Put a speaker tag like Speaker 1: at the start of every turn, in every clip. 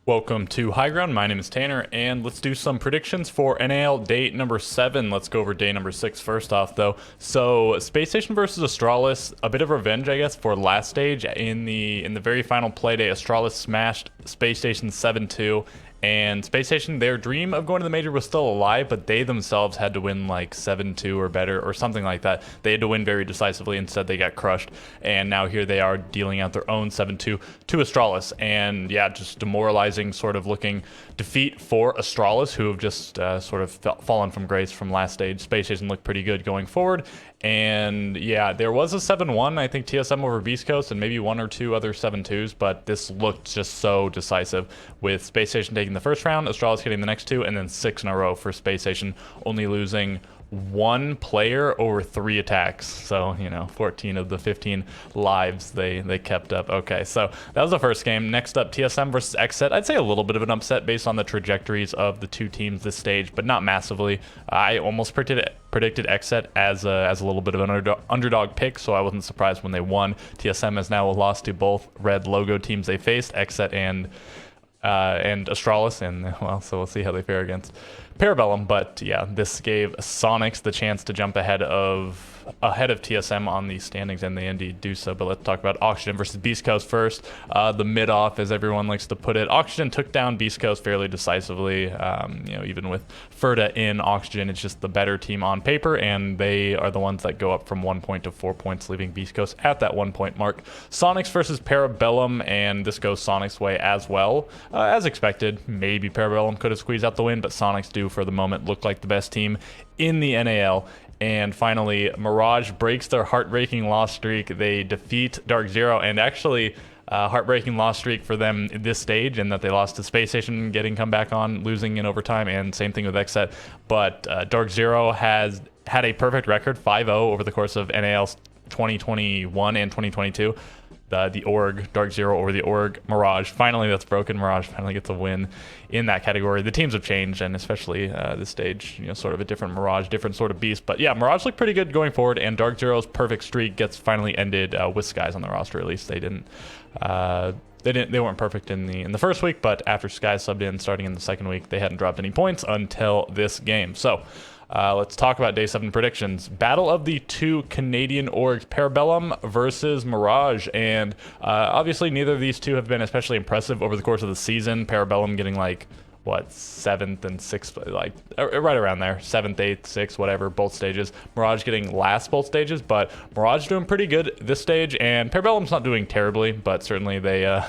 Speaker 1: Welcome to High Ground. My name is Tanner, and let's do some predictions for NAL date number 7. Let's go over day number 6 first off, though. So, Space Station versus Astralis, a bit of revenge, I guess, for last stage. In the very final play day, Astralis smashed Space Station 7-2. And Space Station, their dream of going to the major was still alive, but they themselves had to win like 7-2 or better or something like that. They had to win very decisively. Instead, they got crushed. And now here they are dealing out their own 7-2 to Astralis. And yeah, just demoralizing sort of looking defeat for Astralis, who have just sort of fallen from grace from last stage. Space Station looked pretty good going forward. And yeah, there was a 7-1, I think, TSM over Beast Coast and maybe one or two other 7-2s, but this looked just so decisive with Space Station taking the first round, Astralis getting the next two, and then 6 in a row for Space Station, only losing one player over 3 attacks. So, 14 of the 15 lives they kept up. Okay, so that was the first game. Next up, TSM versus Xset. I'd say a little bit of an upset based on the trajectories of the two teams this stage, but not massively. I almost predicted Xset as a little bit of an underdog pick, so I wasn't surprised when they won. TSM has now lost to both red logo teams they faced, Xset and Astralis, and well, so we'll see how they fare against Parabellum. But yeah, this gave Sonics the chance to jump ahead of TSM on the standings, and they indeed do so. But let's talk about Oxygen versus Beast Coast first. The mid-off, as everyone likes to put it. Oxygen took down Beast Coast fairly decisively. Even with Ferda in Oxygen, it's just the better team on paper, and they are the ones that go up from 1 point to 4 points, leaving Beast Coast at that 1 point mark. Sonics versus Parabellum, and this goes Sonics' way as well. As expected, maybe Parabellum could have squeezed out the win, but Sonics do, for the moment, look like the best team in the NAL. And finally, Mirage breaks their heartbreaking loss streak. They defeat Dark Zero, and actually heartbreaking loss streak for them at this stage, in that they lost to Space Station, getting come back on, losing in overtime, and same thing with Xset. But Dark Zero has had a perfect record, 5-0 over the course of NAL 2021 and 2022. The org, Dark Zero over the org, Mirage. Finally, that's broken. Mirage finally gets a win in that category. The teams have changed, and especially this stage, sort of a different Mirage, different sort of beast. But yeah, Mirage looked pretty good going forward, and Dark Zero's perfect streak gets finally ended with Skies on the roster. At least they didn't. They weren't perfect in the first week, but after Skies subbed in, starting in the second week, they hadn't dropped any points until this game. So. Let's talk about Day 7 predictions. Battle of the two Canadian orgs, Parabellum versus Mirage. And obviously neither of these two have been especially impressive over the course of the season. Parabellum getting 7th and 6th, right around there. 7th, 8th, 6th, whatever, both stages. Mirage getting last both stages, but Mirage doing pretty good this stage. And Parabellum's not doing terribly, but certainly they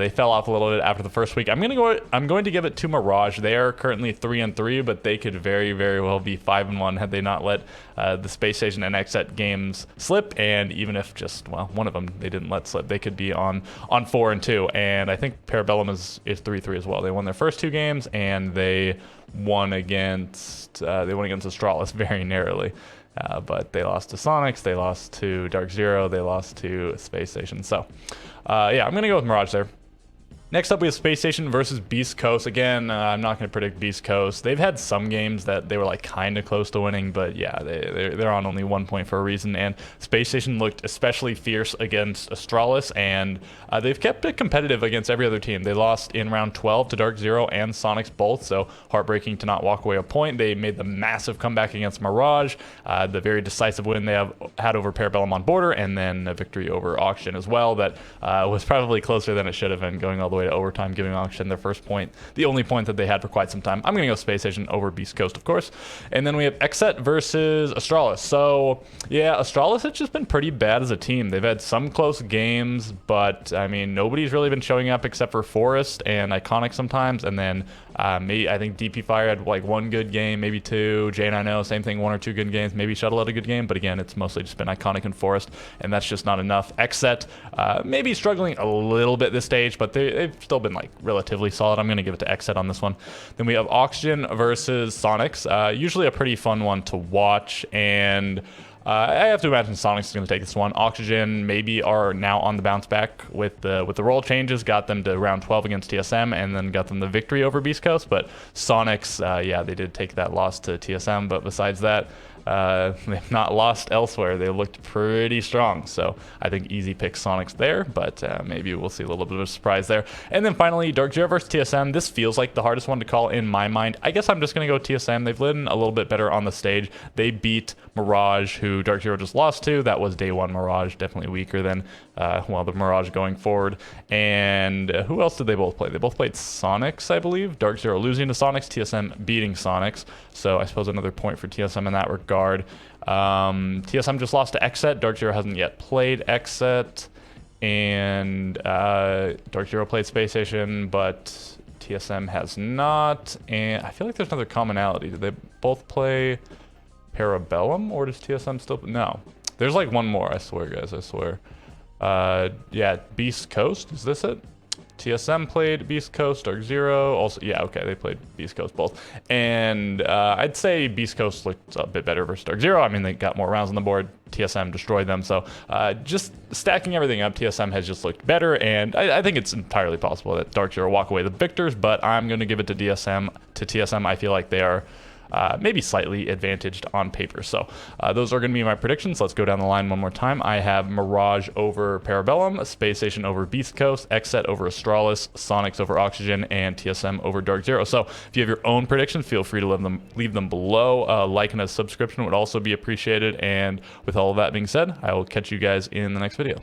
Speaker 1: fell off a little bit after the first week. I'm going to give it to Mirage. They are currently 3-3, but they could very, very well be 5-1 had they not let the Space Station and Xset games slip. And even if just one of them they didn't let slip, they could be on 4-2. And I think Parabellum is 3-3 as well. They won their first 2 games, and they won against Astralis very narrowly. But they lost to Sonics, they lost to Dark Zero, they lost to Space Station. So, yeah, I'm going to go with Mirage there. Next up, we have Space Station versus Beast Coast. Again, I'm not going to predict Beast Coast. They've had some games that they were kind of close to winning, but yeah, they're on only 1 point for a reason. And Space Station looked especially fierce against Astralis, and they've kept it competitive against every other team. They lost in round 12 to Dark Zero and Sonics both, so heartbreaking to not walk away a point. They made the massive comeback against Mirage, the very decisive win they have had over Parabellum on Border, and then a victory over Auction as well that was probably closer than it should have been, going all the way to overtime, giving Auction their first point, the only point that they had for quite some time. I'm going to go Space Station over Beast Coast, of course. And then we have Xset versus Astralis. So, yeah, Astralis has just been pretty bad as a team. They've had some close games, but, I mean, nobody's really been showing up except for Forest and Iconic sometimes. And then maybe, I think DP Fire had one good game, maybe 2. J9O, same thing, 1 or 2 good games. Maybe Shuttle had a good game, but again, it's mostly just been Iconic and Forest, and that's just not enough. Xset maybe struggling a little bit this stage, but they've still been relatively solid. I'm going to give it to Xset on this one. Then we have Oxygen versus Sonics. Usually a pretty fun one to watch, and I have to imagine Sonics is going to take this one. Oxygen maybe are now on the bounce back with the role changes, got them to round 12 against TSM, and then got them the victory over Beast Coast. But Sonics, yeah, they did take that loss to TSM. But besides that, They've not lost elsewhere. They looked pretty strong. So I think easy pick Sonics there, but maybe we'll see a little bit of a surprise there. And then finally, Dark Zero versus TSM. This feels like the hardest one to call in my mind. I guess I'm just going to go TSM. They've been a little bit better on the stage. They beat Mirage, who Dark Zero just lost to. That was day one Mirage, definitely weaker than, well, the Mirage going forward. And who else did they both play? They both played Sonics, I believe. Dark Zero losing to Sonics, TSM beating Sonics. So I suppose another point for TSM in that regard. TSM just lost to Xset. Dark Zero hasn't yet played Xset. And Dark Zero played Space Station, but TSM has not. And I feel like there's another commonality. Did they both play Parabellum, or does TSM still? No. There's like one more, I swear, guys, I swear. Yeah, Beast Coast, is this it? TSM played Beast Coast, Dark Zero, also, yeah, okay, they played Beast Coast both. And I'd say Beast Coast looked a bit better versus Dark Zero. I mean, they got more rounds on the board. TSM destroyed them, so just stacking everything up, TSM has just looked better, and I think it's entirely possible that Dark Zero walk away the victors, but I'm going to give it to TSM. I feel like they are maybe slightly advantaged on paper. So those are going to be my predictions. Let's go down the line one more time. I have Mirage over Parabellum, Space Station over Beast Coast, Xset over Astralis, Sonics over Oxygen, and TSM over Dark Zero. So if you have your own predictions, feel free to leave them below. Like and a subscription would also be appreciated. And with all of that being said, I will catch you guys in the next video.